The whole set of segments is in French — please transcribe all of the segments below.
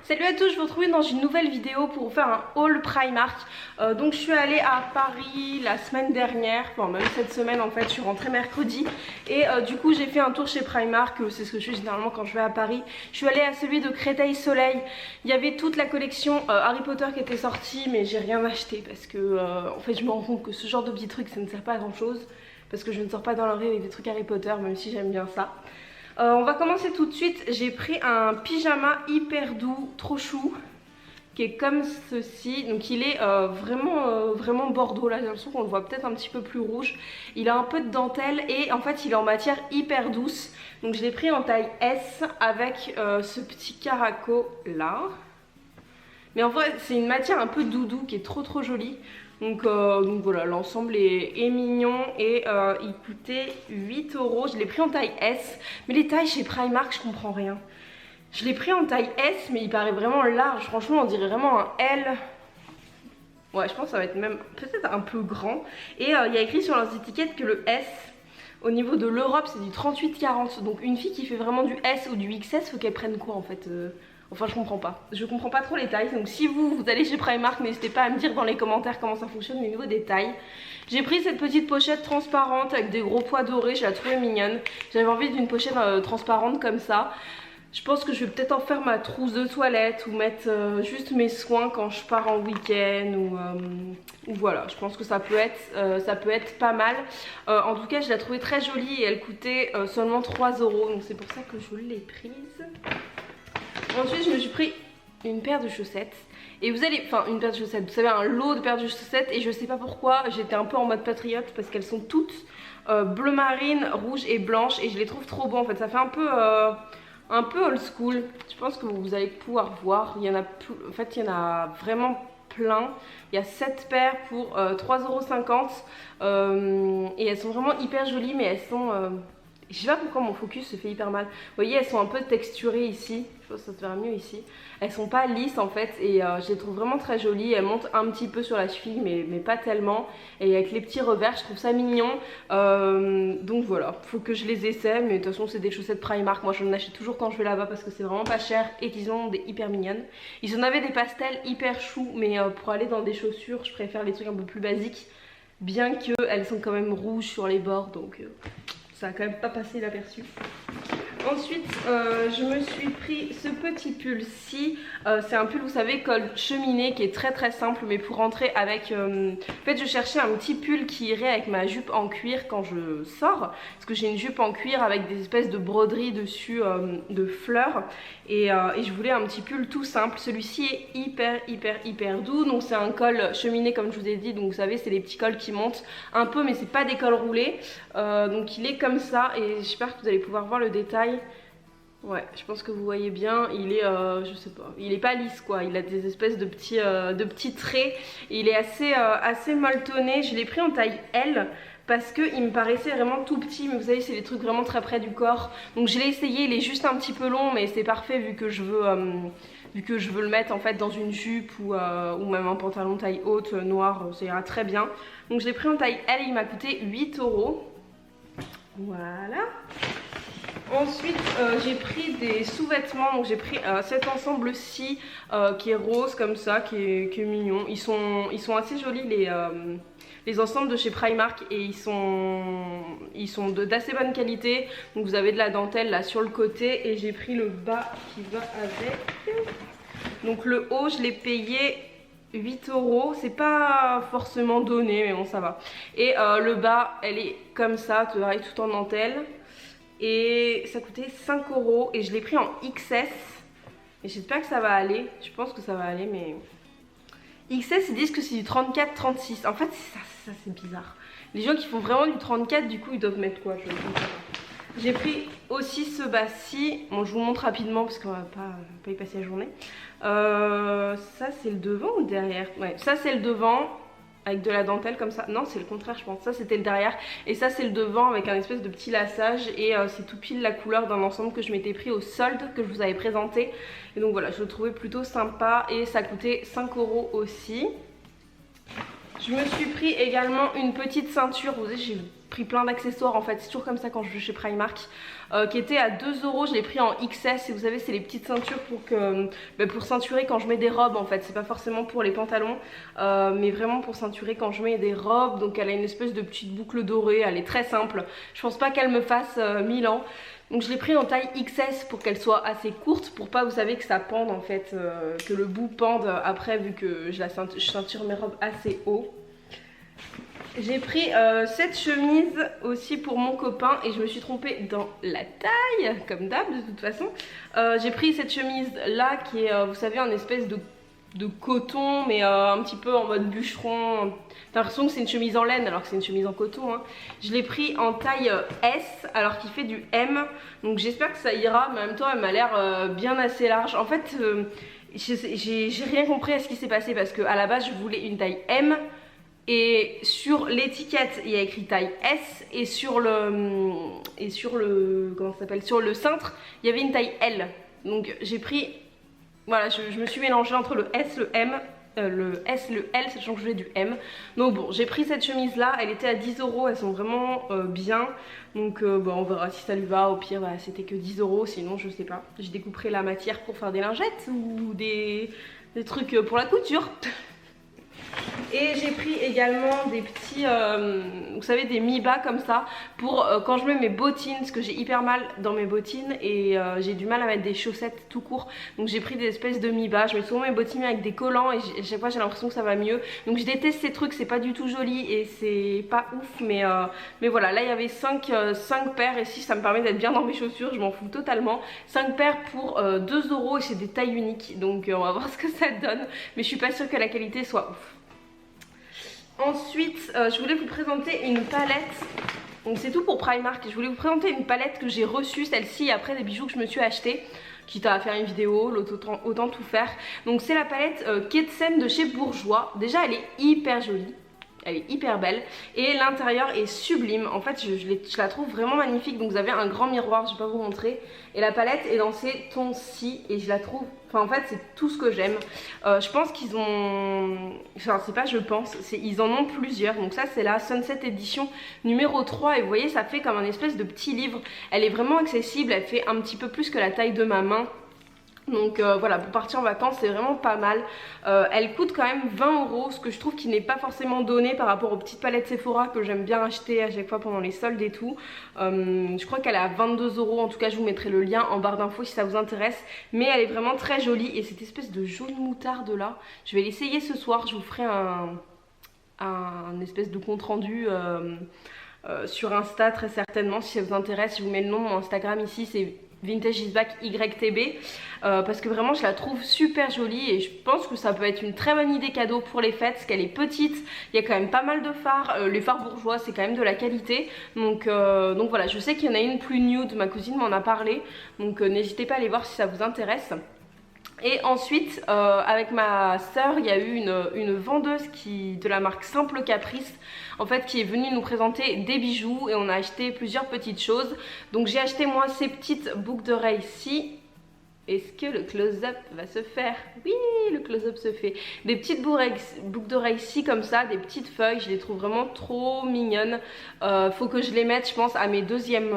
Salut à tous, je vous retrouve dans une nouvelle vidéo pour vous faire un haul Primark. Donc je suis allée à Paris la semaine dernière, enfin même cette semaine en fait, je suis rentrée mercredi. Et du coup j'ai fait un tour chez Primark, c'est ce que je fais généralement quand je vais à Paris. Je suis allée à celui de Créteil Soleil, il y avait toute la collection Harry Potter qui était sortie, mais j'ai rien acheté parce que en fait je me rends compte que ce genre de petits trucs ça ne sert pas à grand chose. Parce que je ne sors pas dans la rue avec des trucs Harry Potter, même si j'aime bien ça. On va commencer tout de suite. J'ai pris un pyjama hyper doux, trop chou, qui est comme ceci. Donc il est vraiment bordeaux là, j'ai l'impression qu'on le voit peut-être un petit peu plus rouge. Il a un peu de dentelle et en fait il est en matière hyper douce. Donc je l'ai pris en taille S avec ce petit caraco là. Mais en vrai c'est une matière un peu doudou qui est trop jolie. Donc voilà, l'ensemble est mignon et il coûtait 8 €. Je l'ai pris en taille S, mais les tailles chez Primark, je comprends rien. Je l'ai pris en taille S, mais il paraît vraiment large. Franchement, on dirait vraiment un L. Ouais, je pense que ça va être même peut-être un peu grand. Et il y a écrit sur leurs étiquettes que le S, au niveau de l'Europe, c'est du 38-40. Donc une fille qui fait vraiment du S ou du XS, faut qu'elle prenne quoi en fait Enfin je comprends pas. Je comprends pas trop les tailles. Donc si vous allez chez Primark, n'hésitez pas à me dire dans les commentaires comment ça fonctionne au niveau des tailles. J'ai pris cette petite pochette transparente avec des gros pois dorés, je la trouvais mignonne. J'avais envie d'une pochette transparente comme ça. Je pense que je vais peut-être en faire ma trousse de toilette ou mettre juste mes soins quand je pars en week-end ou voilà, je pense que ça peut être pas mal. En tout cas je la trouvais très jolie et elle coûtait seulement 3 €, donc c'est pour ça que je l'ai prise. Ensuite je me suis pris une paire de chaussettes. Et vous allez, enfin une paire de chaussettes, vous savez un lot de paires de chaussettes. Et je sais pas pourquoi, j'étais un peu en mode patriote parce qu'elles sont toutes bleu marine, rouge et blanche. Et je les trouve trop beaux en fait, ça fait un peu old school. Je pense que vous allez pouvoir voir, il y en a plus, en fait il y en a vraiment plein. Il y a 7 paires pour 3,50 €. Et elles sont vraiment hyper jolies, mais elles sont... je sais pas pourquoi mon focus se fait hyper mal. Vous voyez, elles sont un peu texturées ici. Je pense que ça se verra mieux ici. Elles sont pas lisses en fait et je les trouve vraiment très jolies. Elles montent un petit peu sur la cheville mais pas tellement. Et avec les petits revers, je trouve ça mignon. Donc voilà, faut que je les essaie. Mais de toute façon, c'est des chaussettes Primark. Moi, j'en achète toujours quand je vais là-bas parce que c'est vraiment pas cher et qu'ils ont des hyper mignonnes. Ils en avaient des pastels hyper choux, mais pour aller dans des chaussures, je préfère les trucs un peu plus basiques. Bien qu'elles sont quand même rouges sur les bords, donc... ça a quand même pas passé inaperçu. Ensuite, je me suis pris ce petit pull-ci. C'est un pull, vous savez, col cheminée qui est très simple, mais pour rentrer avec... En fait, je cherchais un petit pull qui irait avec ma jupe en cuir quand je sors. Parce que j'ai une jupe en cuir avec des espèces de broderies dessus de fleurs. Et je voulais un petit pull tout simple. Celui-ci est hyper doux. Donc c'est un col cheminé comme je vous ai dit. Donc vous savez, c'est les petits cols qui montent un peu, mais c'est pas des cols roulés. Donc il est comme ça et j'espère que vous allez pouvoir voir le détail. Ouais, je pense que vous voyez bien, il est, je sais pas, il est pas lisse quoi, il a des espèces de petits traits et il est assez molletonné. Je l'ai pris en taille L parce qu'il me paraissait vraiment tout petit, mais vous savez c'est des trucs vraiment très près du corps. Donc je l'ai essayé, il est juste un petit peu long mais c'est parfait vu que je veux le mettre en fait dans une jupe ou même un pantalon taille haute noir, ça ira très bien. Donc je l'ai pris en taille L, il m'a coûté 8 €. Voilà. Ensuite j'ai pris des sous-vêtements, donc j'ai pris cet ensemble-ci qui est rose comme ça, qui est mignon. Ils sont assez jolis les ensembles de chez Primark et ils sont d'assez bonne qualité. Donc vous avez de la dentelle là sur le côté et j'ai pris le bas qui va avec. Donc le haut je l'ai payé 8 €, c'est pas forcément donné mais bon ça va. Et le bas elle est comme ça, tout en dentelle. Et ça coûtait 5 € et je l'ai pris en XS. Et j'espère que ça va aller, je pense que ça va aller mais... XS ils disent que c'est du 34-36, en fait ça c'est bizarre. Les gens qui font vraiment du 34 du coup ils doivent mettre quoi, je ne sais pas. J'ai pris aussi ce bas-ci, bon je vous montre rapidement parce qu'on va pas y passer la journée. Ça c'est le devant ou le derrière? Ouais, ça c'est le devant avec de la dentelle comme ça. Non c'est le contraire je pense, ça c'était le derrière. Et ça c'est le devant avec un espèce de petit lassage. Et c'est tout pile la couleur d'un ensemble que je m'étais pris au solde que je vous avais présenté. Et donc voilà, je le trouvais plutôt sympa et ça coûtait 5 € aussi. Je me suis pris également une petite ceinture, vous savez j'ai pris plein d'accessoires en fait, c'est toujours comme ça quand je vais chez Primark, qui était à 2 €. Je l'ai pris en XS et vous savez c'est les petites ceintures pour ceinturer quand je mets des robes en fait, c'est pas forcément pour les pantalons mais vraiment pour ceinturer quand je mets des robes. Donc elle a une espèce de petite boucle dorée, elle est très simple, je pense pas qu'elle me fasse 1000 ans. Donc je l'ai pris en taille XS pour qu'elle soit assez courte, pour pas vous savez que ça pende en fait, que le bout pende après vu que je ceinture mes robes assez haut. J'ai pris cette chemise aussi pour mon copain et je me suis trompée dans la taille comme d'hab de toute façon. J'ai pris cette chemise là qui est vous savez en espèce de coton mais un petit peu en mode bûcheron. T'as l'impression que c'est une chemise en laine alors que c'est une chemise en coton hein. Je l'ai pris en taille S alors qu'il fait du M, donc j'espère que ça ira, mais en même temps elle m'a l'air bien assez large. En fait j'ai rien compris à ce qui s'est passé parce que à la base je voulais une taille M et sur l'étiquette il y a écrit taille S et sur le comment ça s'appelle, sur le cintre il y avait une taille L. Donc j'ai pris, voilà, je me suis mélangée entre le S, le M, le S, le L, sachant que je voulais du M. Donc bon, j'ai pris cette chemise là, elle était à 10 €, elles sont vraiment bien. Donc bon, on verra si ça lui va, au pire bah, c'était que 10 €, sinon je sais pas. Je découperai la matière pour faire des lingettes ou des trucs pour la couture. Et j'ai pris également des petits, vous savez, des mi-bas comme ça pour quand je mets mes bottines, parce que j'ai hyper mal dans mes bottines et j'ai du mal à mettre des chaussettes tout court. Donc j'ai pris des espèces de mi-bas, je mets souvent mes bottines avec des collants et chaque fois j'ai l'impression que ça va mieux. Donc je déteste ces trucs, c'est pas du tout joli et c'est pas ouf, mais voilà, là il y avait 5 paires et si ça me permet d'être bien dans mes chaussures, je m'en fous totalement. 5 paires pour 2 € et c'est des tailles uniques, donc on va voir ce que ça donne, mais je suis pas sûre que la qualité soit ouf. Ensuite, je voulais vous présenter une palette. Donc c'est tout pour Primark. Je voulais vous présenter une palette que j'ai reçue, celle-ci, après des bijoux que je me suis acheté. Quitte à faire une vidéo, autant tout faire. Donc c'est la palette Ketsem de chez Bourjois. Déjà elle est hyper jolie. Elle est hyper belle et l'intérieur est sublime. En fait je la trouve vraiment magnifique. Donc vous avez un grand miroir, je vais pas vous montrer. Et la palette est dans ces tons-ci et je la trouve, enfin en fait c'est tout ce que j'aime. Je pense qu'ils ont, enfin c'est pas je pense, ils en ont plusieurs. Donc ça c'est la Sunset Edition numéro 3 et vous voyez ça fait comme un espèce de petit livre. Elle est vraiment accessible, elle fait un petit peu plus que la taille de ma main. Donc voilà, pour partir en vacances c'est vraiment pas mal. Elle coûte quand même 20 €, ce que je trouve qui n'est pas forcément donné par rapport aux petites palettes Sephora que j'aime bien acheter à chaque fois pendant les soldes et tout. Je crois qu'elle est à 22 €, en tout cas je vous mettrai le lien en barre d'infos si ça vous intéresse. Mais elle est vraiment très jolie et cette espèce de jaune moutarde là, je vais l'essayer ce soir, je vous ferai un espèce de compte rendu sur Insta très certainement si ça vous intéresse. Je vous mets le nom, mon Instagram ici c'est Vintage is back YTB parce que vraiment je la trouve super jolie et je pense que ça peut être une très bonne idée cadeau pour les fêtes parce qu'elle est petite, il y a quand même pas mal de fards, les fards bourgeois c'est quand même de la qualité, donc voilà, je sais qu'il y en a une plus nude, ma cousine m'en a parlé, donc n'hésitez pas à aller voir si ça vous intéresse. Et ensuite avec ma soeur il y a eu une vendeuse de la marque Simple Caprice en fait qui est venue nous présenter des bijoux et on a acheté plusieurs petites choses. Donc j'ai acheté moi ces petites boucles d'oreilles-ci. Est-ce que le close-up va se faire? Oui, le close-up se fait. Des petites boucles d'oreilles-ci comme ça, des petites feuilles, je les trouve vraiment trop mignonnes. Faut que je les mette, je pense, à mes deuxième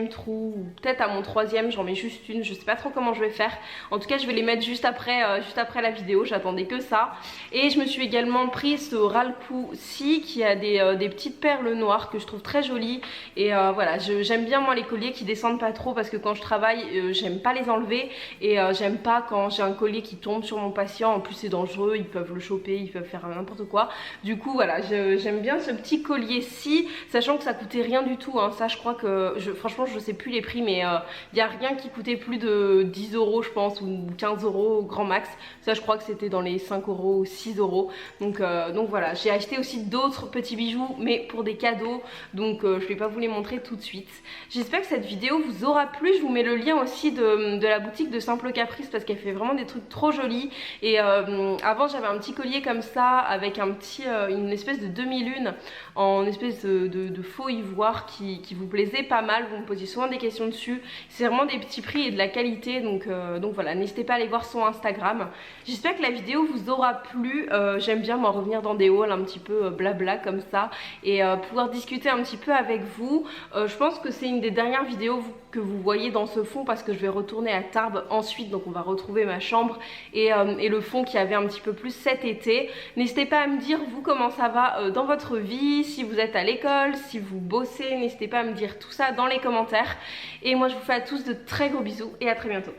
trou, ou peut-être à mon troisième, j'en mets juste une, je sais pas trop comment je vais faire. En tout cas, je vais les mettre juste après la vidéo, j'attendais que ça. Et je me suis également pris ce ras-le-cou-ci qui a des petites perles noires que je trouve très jolies. Et voilà, j'aime bien moi les colliers qui descendent pas trop parce que quand je travaille, j'aime pas les enlever et j'aime pas quand j'ai un collier qui tombe sur mon patient. En plus c'est dangereux, ils peuvent le choper, ils peuvent faire n'importe quoi. Du coup voilà, j'aime bien ce petit collier-ci, sachant que ça coûtait rien du tout hein. Ça je crois que, franchement je sais plus les prix, mais il y a rien qui coûtait plus de 10 € je pense, ou 15 € au grand max. Ça je crois que c'était dans les 5 € ou 6 €. Donc voilà, j'ai acheté aussi d'autres petits bijoux mais pour des cadeaux, donc je vais pas vous les montrer tout de suite. J'espère que cette vidéo vous aura plu, je vous mets le lien aussi de la boutique de Simple Caprice parce qu'elle fait vraiment des trucs trop jolis. Et avant j'avais un petit collier comme ça avec une espèce de demi-lune en espèce de faux ivoire qui vous plaisait pas mal. vous me posiez souvent des questions dessus. C'est vraiment des petits prix et de la qualité, donc voilà, n'hésitez pas à aller voir son Instagram. J'espère que la vidéo vous aura plu. J'aime bien m'en revenir dans des hauls un petit peu blabla comme ça et pouvoir discuter un petit peu avec vous. Je pense que c'est une des dernières vidéos que vous voyez dans ce fond parce que je vais retourner à Tarbes ensuite, donc on va retrouver ma chambre et le fond qui avait un petit peu plus cet été. N'hésitez pas à me dire vous comment ça va dans votre vie, si vous êtes à l'école, si vous bossez, n'hésitez pas à me dire tout ça dans les commentaires. Et moi je vous fais à tous de très gros bisous et à très bientôt.